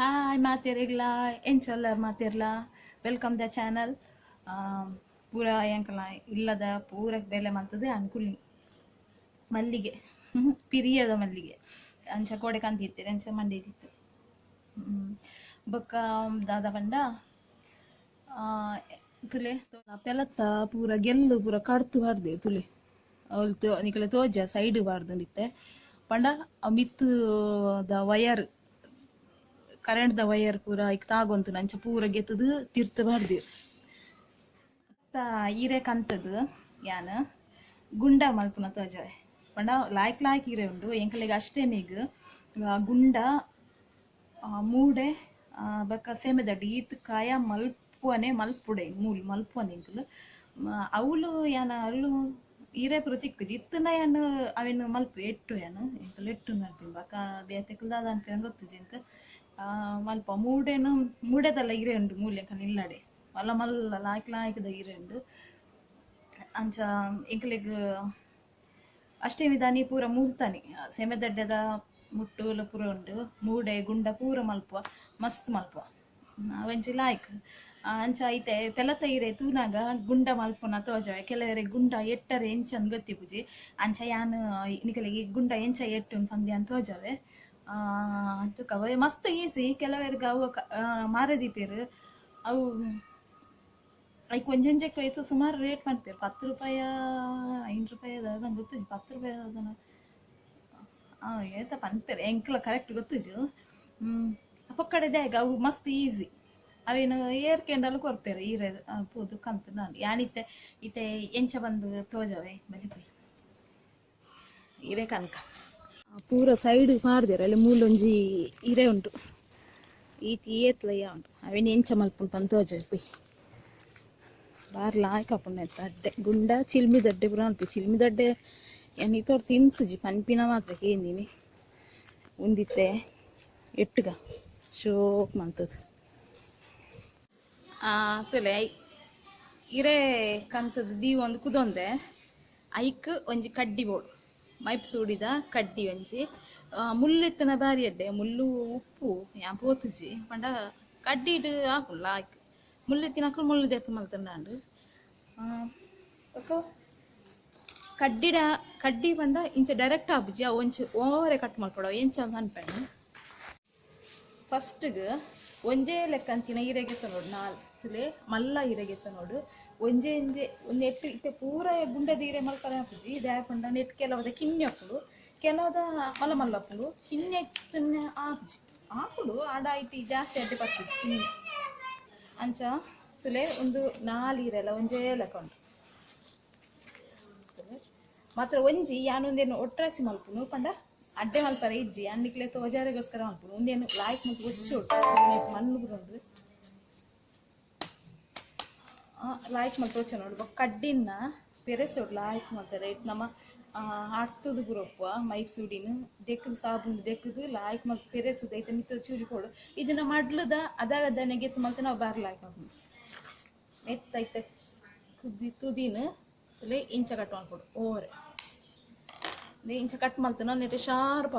Hi ಮಾತೇರಿಗ್ಲಾ ಎಂಚೊಲ್ಲರ್ ಮಾತೇರ್ಲ ವೆಲ್ಕಮ್ ದ ಚಾನಲ್. ಪೂರ ಎಂಕಲ ಇಲ್ಲದ ಪೂರ ಬೆಲೆ ಮಂತದ ಅನ್ಕುಲ್ನಿ ಮಲ್ಲಿಗೆ ಪಿರಿಯದ ಮಲ್ಲಿಗೆ ಅಂಚ ಕೋಡೆ ಕಂತಿತ್ತೀರಿ ಅಂಚ ಮಂಡಿದಿತ್ತು. ಬೊಕ್ಕ ದಾದ ಪಂಡ ತುಲೆ ಪೆಲತ್ತ ಪೂರ ಗೆಲ್ಲು ಪೂರ ಕಡ್ತು ಬಾರ್ದೆ ತುಲೆ ಅವಳು ನಿಕಲೆ ತೋಜ ಸೈಡ್ ಬಾರ್ದು ನಿತ್ತೆ ಪಂಡ ಮಿತ್ತು ದ ವಯರ್ ಕರೆಂಟ್ ದ ವಯರ್ ಪೂರ ಈಗ ತಾಗೊಂತು ನಂಚ ಪೂರ ಗೆತ್ತದು ತಿರ್ತ ಬಾರ್ದಿರ್ ಈರೆ ಕಂತದು ಯಾನ ಗುಂಡ ಮಲ್ಪುನ ತೋಜಾವೆ ಪಂಡ ಲಾಯ್ಕ್ ಲಾಯ್ಕ್ ಈರೆ ಉಂಡು ಎಂಕಲೆಗೆ ಅಷ್ಟೇ ಮೇಗ್ ಗುಂಡ ಮೂಡೆ ಬಕ್ಕ ಸೆಮೆದಡ್ಡಿ ಈತ್ ಕಾಯ ಮಲ್ಪುವನೆ ಮಲ್ಪುಡೆ ಮೂಲ್ ಮಲ್ಪುವನೆ ಎಂಕಲು ಅವಳು ಯಾನ ಅಳ್ಳು ಈರೆ ಪುರ ತಿಕ್ಕುಜಿ ಇತ್ತನ ಯಾನು ಅವೇನು ಮಲ್ಪು ಎಟ್ಟು ಯಾನು ಎಂಕಲು ಎಟ್ಟು ಮಲ್ಪಿನ ಬಕ್ಕ ಬೇತೆಕಲ್ದಾದ ಅಂತ ಗೊತ್ತುಜಿ ಎಂಕ ಮಲ್ಪ ಮೂಡೆನು ಮೂಡೆದಲ್ಲ ಇರೆ ಉಂಡು ಮೂಲೆ ಎಂಕಲ್ ಇಲ್ಲಡೆ ಮಲ್ಲ ಮಲ್ಲ ಲಾಯ್ಕ್ ಲಾಯ್ಕದ ಇರೆ ಉಂಡು ಅಂಚ ಎಂಕಲೆಗ್ ಅಷ್ಟೇ ವಿಧಾನಿ ಪೂರ ಮೂಲ್ತಾನೆ ಸೆಮೆದಡ್ಡದ ಮುಟ್ಟುಲು ಪೂರ ಉಂಡು ಮೂಡೆ ಗುಂಡ ಪೂರ ಮಲ್ಪುವ ಮಸ್ತ್ ಮಲ್ಪುವ ಅವಂಚಿ ಲಾಯ್ಕ್ ಅಂಚ ಐತೆ ಪೆಲತ ಇರೆ ತೂನಾಗ ಗುಂಡ ಮಲ್ಪುನ ತೋಜವೆ ಕೆಲವರೆ ಗುಂಡ ಎಟ್ಟರೆ ಎಂಚಂದ್ ಗೊತ್ತಿಪುಜಿ ಅಂಚ ಯಾನು ನಿಕಲಿಗೆ ಗುಂಡ ಎಂಚ ಎಟ್ಟು ಪಂದ್ಯ ಅಂತ ತೋಜವೆ ಅಂತಕವ ಮಸ್ತ್ ಈಸಿ ಕೆಲವರಿಗೆ ಅವು ಮಾರದೀಪೇರು ಅವು ಐಕ್ ಒಂಜೊಂಜಕ್ಕೆ ಐತು ಸುಮಾರು ರೇಟ್ ಮಾಡ್ತೀರಿ 10 ರೂಪಾಯಿ 5 ರೂಪಾಯಿ ಅದ ನಂಗೆ ಗೊತ್ತುಜು 10 ರೂಪಾಯಿ ಅದನ್ನ ಏತ ಪನ್ಪೇರು ಎಂಕ್ಲ ಕರೆಕ್ಟ್ ಗೊತ್ತುಜು ಪಕ್ಕಡೆದೆ ಈಗ ಅವು ಮಸ್ತ್ ಈಸಿ ಅವೇನು ಏರ್ಕೆಂಡಲ್ಲ ಕೊರ್ಪೇರು ಈರೆ ಪೂದು ಕಂತು ನಾನು ಯಾನಿತ್ತೆ ಈತೆ ಎಂಚ ಬಂದು ತೋಜವೆ ಬಲಿಪೈ ಈರೆ ಕನಕ ಪೂರ ಸೈಡ್ ಮಾಡ್ದೇರ ಅಲ್ಲಿ ಮೂಲೊಂಜಿ ಇರೆ ಉಂಟು ಈತಿ ಏತ್ಲಯ್ಯ ಉಂಟು ಅವೇನು ಎಂಚ ಮಲ್ಪುಂಡು ಪಂದು ತೋಜವೆ ಪೈ ಬಾರ್ಲ ಆಯ್ಕಪ್ಪುಣ್ಣ ಅಡ್ಡೆ ಗುಂಡ ಚಿಲ್ಮಿ ದಡ್ಡೆ ಪುರ ಅನ್ಪಿ ಚಿಲ್ಮಿ ದಡ್ಡೆ ಏನು ತೋರ್ ತಿಂತುಜಿ ಪನ್ಪಿನ ಮಾತ್ರ ಕೇಂದಿನಿ ಉಂದಿತ್ತೆ ಎಟ್ಟುಗ ಶೋಕ್ ಮಂತದ್ದು ತುಲೆ ಇರೆ ಕಂತದ್ದು ದೀವು ಒಂದು ಕುದೊಂದೆ ಐಕ್ ಒಂಜಿ ಕಡ್ಡಿ ಬೋಡು ಮೈಪ್ ಸೂಡಿದ ಕಡ್ಡಿ ಒಂಜಿ ಮುಳ್ಳೆತ್ತನ ಬಾರಿ ಅಡ್ಡೆ ಮುಳ್ಳು ಉಪ್ಪು ಯಾ ಪೋತುಜಿ ಪಂಡ ಕಡ್ಡಿ ಇಡು ಹಾಕುಲ್ಲ ಆಯ್ಕೆ ಮುಳ್ಳೆತ್ತಿನ ಹಾಕೊಂಡು ಮುಳ್ಳು ದೆತ್ತ ಮಲ್ತಂಡು ಕಡ್ಡಿಡ ಕಡ್ಡಿ ಪಂಡ ಇಂಚ ಡೈರೆಕ್ಟ್ ಆಪುಜಿ ಅವು ಒಂಚು ಓವರೆ ಕಟ್ ಮಾಡ್ಕೊಡವ ಎಂಚ ಅನ್ಪೆಣ್ಣು ಫಸ್ಟ್ಗೆ ಒಂಜೇ ಲೆಕ್ಕ ಅಂತಿನ ಈರೆಗೆತ್ತ ನೋಡು ನಾಲ್ಕಲೆ ಮಲ್ಲ ಈರೆಗೆತ್ತ ನೋಡು ಒಂಜೆ ಒಂದು ಎಟ್ಟು ಇತ್ತೆ ಪೂರ ಗುಂಡದ ಈರೆ ಮಲ್ಪನೆ ಹಾಪುಜಿ ಇದು ಹಾಕೊಂಡ ನೆಟ್ ಕೆಲವದ ಕಿನ್ನೆ ಹಾಕುಡು ಕೆಲವದ ಮಲ್ಲ ಮಲ್ಲ ಹಾಕುಡು ಕಿನ್ನೆ ಹಾಪುಜಿ ಹಾಕುಡು ಆಡ ಇಟ್ಟು ಜಾಸ್ತಿ ಅಡ್ಡೆ ಪತ್ತುಜಿ ಕಿನ್ನೆ ಅಂಚ ತುಲೆ ಒಂದು 4 ಈರೆಲ್ಲ ಒಂಜೇ ಲೆಕ್ಕ ಉಂಟು ಮಾತ್ರ ಒಂಜಿ ಯಾನೊಂದೇನು ಒಟ್ರಾಸಿ ಮಲ್ಪುನು ಪಂಡ ಅಡ್ಡೆ ಮಲ್ಪರ ಇಜ್ಜಿ ಅನ್ನಿಕ್ಲೆ ತೋಜಾರಿಗೋಸ್ಕರ ಮಲ್ಪುನು ಒಂದೇನು ಲಾಯ್ಕ್ ಮುಟ್ಟು ಗೊಚ್ಚು ಮಣ್ಣು ಬಿಡೋದು ಲಾಯ್ಕ್ ಮಲ್ತು వచ్చ ನೋಡು ಕಡ್ಡಿನ ಪೆರೆಸೋಡು ಲಾಯ್ಕ್ ಮಾಡ್ತಾರೆ ನಮ್ಮ ಆಡ್ತದು ಗುರಪ್ಪ ಮೈಕ್ ಸೂಡಿನ ದೆಕ್ಕದು ಸಾಬುಂಡು ದೆಕ್ಕದು ಲಾಯ್ಕ್ ಮಲ್ತು ಪೆರೆಸುದು ಐತೆ ಮಿತ್ತದ ಚೂರಿ ಕೊಡು ಇದನ್ನ ಮಡ್ಲದ ಅದಾಗ ನೆಗೆತ್ತು ಮಲ್ತು ನಾವು ಬಾರಿ ಲಾಯ್ಕ್ ಮಾಡ್ಕೊಂಡು ಎತ್ತೈತೆ ತುದಿನ ಇಂಚ ಕಟ್ ಮಾಡ್ಕೊಡು ಓವರೆ ಇಂಚ ಕಟ್ ಮಾಡ್ತಾನ ನೆಟ್ಟೆ ಶಾರ್ಪ್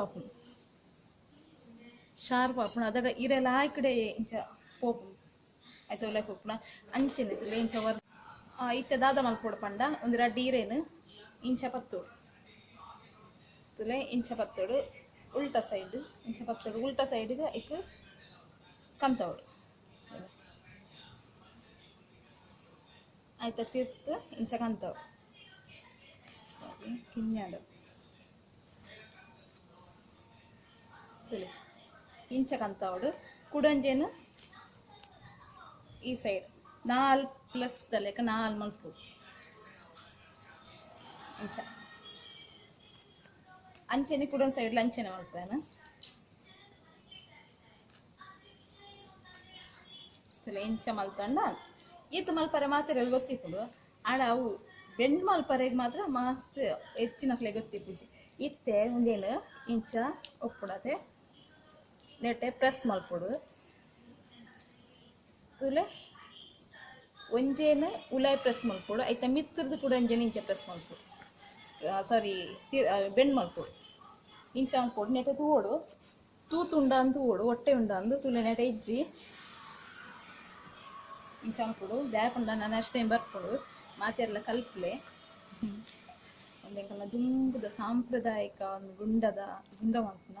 ಹಾಪುಣ ಅದಾಗ ಇರೆಲ್ಲ ಆಯ್ಕಡೆ ಇಂಚ ಪೋಪು ಆಯ್ತು ಒಳ್ಳೆ ಪೋಪುಣ ಅಂಚೆನೆ ಇಂಚ ವರ್ ಇತ್ತೆ ದಾದ ಮಲ್ಪೋಡು ಪಂಡ ಒಂದು ರಡ್ಡಿ ಈರೇನು ಇಂಚ ಪತ್ತೋಡು ತುಲೆ ಇಂಚ ಪತ್ತೋಡು ಉಲ್ಟಾ ಸೈಡ್ ಇಂಚ ಪತ್ತೋಡು ಉಲ್ಟಾ ಸೈಡ್ಗೆ ಇಕ್ ಕಂತವಡು ಆಯ್ತಾ ತಿರ್ತು ಇಂಚ ಕಂತವಡು ಸರಿ ಕಿನ್ಯಾಡು ತುಲೆ ಇಂಚ ಕಂತವಡು ಕುಡಂಜೇನು ಈ ಸೈಡ್ 4 ಪ್ಲಸ್ ಲೆಕ್ಕ 4 ಮಲ್ಪೋಡು ಇಂಚ ಅಂಚೆನೆ ಕುಡೊಂದು ಸೈಡ್ ಅಂಚೆನೆ ಮಲ್ಪೇನ ತುಲೆ ಇಂಚ ಮಲ್ತಂಡ ಈತ ಮಲ್ಪರೆ ಮಾತ್ರ ಗೊತ್ತಿಪ್ಪುಡು ಆಡ ಅವು ಬೆಂಡ್ ಮಲ್ಪರೆಗೆ ಮಾತ್ರ ಮಸ್ತ್ ಹೆಚ್ಚಿನಕ್ಲೆ ಗೊತ್ತಿಪ್ಪುಜಿ ಇತ್ತೆ ಒಂದೇನು ಇಂಚ ಒಪ್ಪುಡತೆ ನೆಟ್ಟೆ ಪ್ರೆಸ್ ಮಲ್ಪೊಡು ತುಲೆ ಒಂಜೇನು ಉಲಾಯ್ ಪ್ರೆಸ್ ಮಲ್ಪೊಡು ಐತೆ ಮಿತ್ರದ್ದು ಕೂಡ ಒಂಜೇನು ಇಂಚ ಪ್ರೆಸ್ ಮಲ್ಪೊಡು ಸಾರಿ ಬೆಂಡ್ ಮಲ್ಪೊಡು ಇಂಚ ಮಲ್ಪೊಡು ನೆಟ್ಟೆ ತೂಡು ತೂತು ಉಂಡ ಅಂದು ಓಡು ಹೊಟ್ಟೆ ಉಂಡ ಅಂದು ತುಲೆ ನೆಟ ಇಜ್ಜಿ ಇಂಚಾಂಪುಡು ದ್ಯಾಪುಂಡ ನಾನು ಅಷ್ಟೇ ಬರ್ಪುಡು ಮಾತೆಲ್ಲ ಕಲ್ಪಲೆ ಒಂದೆಂಕಲ್ನ ದುಂಬುದ ಸಾಂಪ್ರದಾಯಿಕ ಒಂದು ಗುಂಡ ಮಾಡ್ಪುನ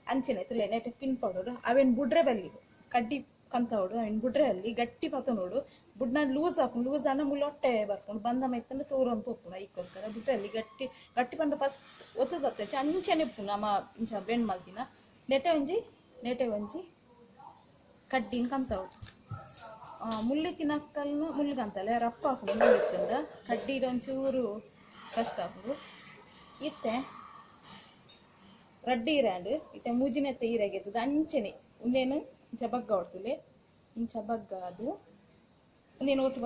ಅಂಚೆನೆ ತುಲೆ ನೆಟ ಪಿನ್ ಪೌಡರ್ ಅವೇನು ಬುಡ್ರೆ ಬಲ್ಲಿ ಕಡ್ಡಿ ಕಂತವಡು ಅವೇನು ಬುಡ್ರೆ ಅಲ್ಲಿ ಗಟ್ಟಿ ಪತ ನೋಡು ಬುಡ್ನ ಲೂಸ್ ಹಾಕೊಂಡು ಲೂಸ್ ಅನ್ನ ಮುಳ್ಳು ಹೊಟ್ಟೆ ಬರ್ಕೊಂಡು ಬಂದ ಮೈತಂದ್ರೆ ತೋರೊಂದು ಹೋಗ್ಪುನ ಈಗೋಸ್ಕರ ಬುಡ್ರೆ ಅಲ್ಲಿ ಗಟ್ಟಿ ಗಟ್ಟಿ ಪಂಡ ಫಸ್ಟ್ ಒತ್ತು ಬರ್ತೇವೆ ಅಂಚೆನೆ ಉಪ್ಪು ನಮ್ಮ ಇಂಚ ಬೆಣ್ಣು ಮಲ್ತಿನ ನೆಟೆ ಒಂಜಿ ಕಡ್ಡಿನ ಕಂತವಡು ಮುಳ್ಳಿತ್ತಿನ ಅಕ್ಕಲ್ನು ಮುಳ್ಳಿಗಂತಲೆ ರಪ್ಪ ಹಾಕೊಂಡು ಮುಳ್ಳಿತ್ತಂದ ಕಡ್ಡಿದ ಒಂಚೂರು ಕಷ್ಟ ಹಾಕೋದು ಇತ್ತೆ ರಡ್ಡಿ ಇರಾಂಡು ಇತ್ತೆ ಮೂಜಿನೆತ್ತೆ ಈರಾಗೆತ್ತದ ಅಂಚೆನೆ ಒಂದೇನು ಇಂಚ ಬಗ್ಗ ಹೊಡ್ತುಲೆ ಇಂಚ ಬಗ್ಗ ಅದು ಒಂದೇನು ಒತ್ತು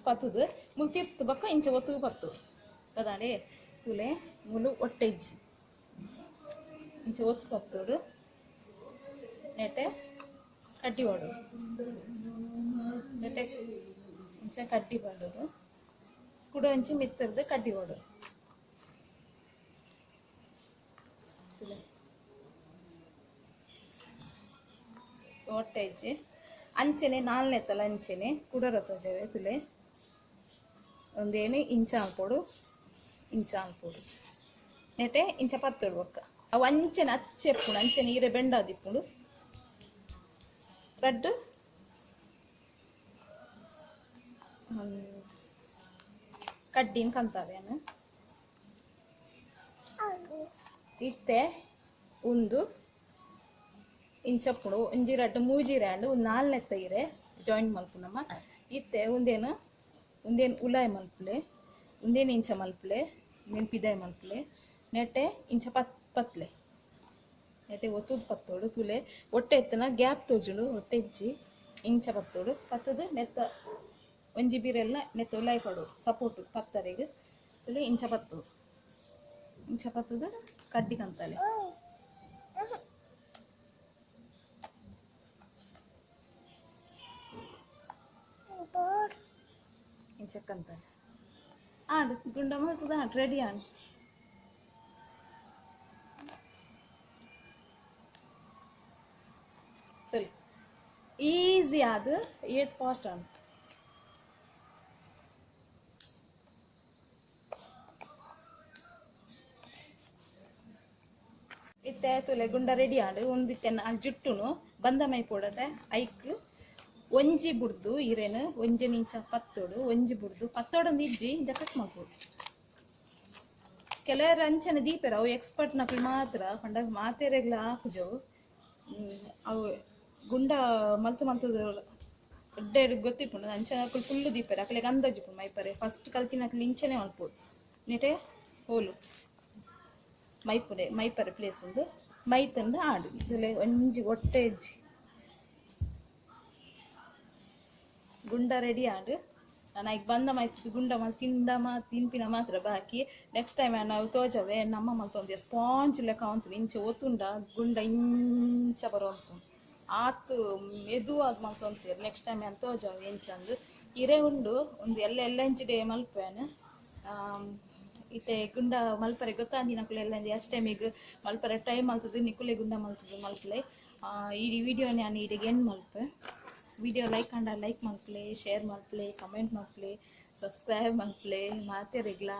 ಪತ್ತದು ಮುಲ್ ತಿರ್ತು ಬಕ್ಕ ಇಂಚ ಒತ್ತು ಪತ್ತೋಡು ಕದಾಡೆ ತುಲೆ ಮುಲು ಹೊಟ್ಟೆ ಇಜ್ಜಿ ಇಂಚ ಒತ್ತು ಪತ್ತೋಡು ನೆಟೆ ಕಡ್ಡಿ ಮಾಡೋದು ನೆಟೆ ಇಂಚ ಕಡ್ಡಿ ಮಾಡೋದು ಕುಡ ಒಂಚಿ ಮಿತ್ತರ್ದು ಕಡ್ಡಿ ಮಾಡೋದು ಹೊಟ್ಟೆ ಇಜ್ಜಿ ಅಂಚೆನೆ ನಾಲ್ನೆತ್ತಲ್ಲ ಅಂಚೆನೆ ಕುಡರತ್ತಜವೆ ತುಲೆ ಒಂದೇನು ಇಂಚ ಹಾಕ್ಕೊಡು ನೆಟೆ ಇಂಚ ಪತ್ತೋಡು ಒಕ್ಕ ಅವು ಅಂಚೆನೆ ಅಚ್ಚೆಪ್ಪುಡು ಅಂಚೆನೆ ಈರೆ ಬೆಂಡಾದಿಪ್ಪುಡು ರಡ್ಡು ಕಡ್ಡಿನ ಕಂತಾವೇನು ಇತ್ತೆ ಒಂದು ಇಂಚಪ್ಪುಡು ಒಂಜಿ ರಡ್ಡು ಮೂಜಿ ರ್ಯಾಂಡು ಒಂದು ನಾಲ್ನೆತ್ತ ಇರೆ ಜಾಯಿಂಟ್ ಮಲ್ಪುನಮ್ಮ ಇತ್ತೆ ಒಂದೇನು ಉಲಾಯ್ ಮಲ್ಪುಲೆ ಒಂದೇನು ಇಂಚ ಮಲ್ಪುಲೆ ಒಂದೇನು ಪಿದಾಯ್ ಮಲ್ಪುಲೆ ನೆಟ್ಟೆ ಇಂಚ ಪತ್ಲೆ ನೆಟ್ಟೆ ಒತ್ತುದು ಪತ್ತೋಡು ತುಲೆ ಹೊಟ್ಟೆ ಎತ್ತನ ಗ್ಯಾಪ್ ತೋಜುಡು ಹೊಟ್ಟೆ ಇಜ್ಜಿ ಇಂಚ ಪತ್ತೋಡು ಪತ್ತದು ನೆತ್ತ ಒಂಜಿ ಬೀರೆಲ್ಲ ನೆತ್ತ ಉಲಾಯ್ ಪಡು ಸಪೋರ್ಟು ಪತ್ತರೆಗೆ ತುಲೆ ಇಂಚ ಪತ್ತದು ಕಡ್ಡಿ ಕಂತಲೆ ಇಂಚ ಕಂತಲೆ ಆಡು ಗುಂಡ ಮಾಡ್ತದ ರೆಡಿ ಆಡು ಈಸಿ ಅದು ಏತ್ ಫಾಸ್ಟ್ ಆನ್ ಇತ್ತೆ ತುಲೆ ಗುಂಡ ರೆಡಿ ಆಡು ಒಂದಿತ್ತೆ ಜುಟ್ಟುನು ಬಂದ ಮೈ ಪೋಡದೆ ಐಕ್ ಒಂಜಿ ಬುಡ್ದು ಇರೇನು ಒಂಜಿ ಇಂಚ ಪತ್ತೋಡು ಒಂಜಿ ಬುಡ್ದು ಪತ್ತೋಡೊಂದು ಇಜ್ಜಿ ಇಂಚ ಕಟ್ ಮಾಡ್ಬೋದು ಕೆಲವರು ಅಂಚನೆ ದೀಪರ ಅವು ಎಕ್ಸ್ಪರ್ಟ್ ನಕಲು ಮಾತ್ರ ಪಂಡ ಮಾತೆರೆಗ್ಲ ಹಾಕುಜವು ಅವು ಗುಂಡ ಮಲ್ತದ ಒಡ್ಡೆ ಗೊತ್ತಿಪ್ಪುಂಡು ಅಂಚ ನಕಲು ಫುಲ್ಲು ದೀಪರೆ ಅಕಲೆಗೆ ಅಂದಾಜಿಪ್ಪು ಮೈಪರೆ ಫಸ್ಟ್ ಕಲ್ತಿನ ನಕಲು ಇಂಚನೆ ಮಲ್ಪೋಡು ನೆಟೆ ಹೋಲು ಮೈಪರೆ ಪ್ಲೇಸ್ ಉಂದು ಮೈತಂದು ಆಡು ಇದರಲ್ಲಿ ಒಂಜಿ ಹೊಟ್ಟೆ ಇಜ್ಜಿ ಗುಂಡ ರೆಡಿ ಆಡು ನಾನು ಈಗ ಬಂದ ಮಾಯ್ತು ಗುಂಡ ತಿನ್ಪಿನ ಮಾತ್ರ ಬಾಕಿ ನೆಕ್ಸ್ಟ್ ಟೈಮ್ ನಾವು ತೋಜವೆ ನಮ್ಮ ಮಲ್ತೊಂದು ಸ್ಪಾಂಜ್ ಲೆಕ್ಕ ಅಂತು ಇಂಚ ಒತ್ತುಂಡ ಗುಂಡ ಇಂಚ ಬರುವಂತು ಆತು ಮೆದುವಾದ ಮಲ್ತೊಂತೀರಿ ನೆಕ್ಸ್ಟ್ ಟೈಮ್ ಏನು ತೋಜವೆ ಇಂಚಂದು ಇರೆ ಉಂಡು ಒಂದು ಎಲ್ಲ ಇಂಚಿ ಡೇ ಮಲ್ಪೇನು ಇತ್ತೆ ಗುಂಡ ಮಲ್ಪರೆ ಗೊತ್ತಾಂದಿ ನಕುಲೆ ಎಲ್ಲ ಅಷ್ಟು ಟೈಮಿಗೆ ಮಲ್ಪರೆ ಟ್ರೈ ಮಲ್ತದ್ದು ನಿಕುಲೆ ಗುಂಡ ಮಲ್ಪಲೆ ಈ ವಿಡಿಯೋ ನಾನು ಇಡಿಗೆ ಎಂಡ್ ಮಲ್ಪೆ ವಿಡಿಯೋ ಲೈಕ್ ಅಂಡ ಲೈಕ್ ಮಲ್ಪಲೆ ಶೇರ್ ಮಲ್ಪಲೆ ಕಮೆಂಟ್ ಮಲ್ಪಲೆ ಸಬ್ಸ್ಕ್ರೈಬ್ ಮಲ್ಪಲೆ ಮಾತೆರೆಗ್ಲ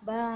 ಬಾಯ್.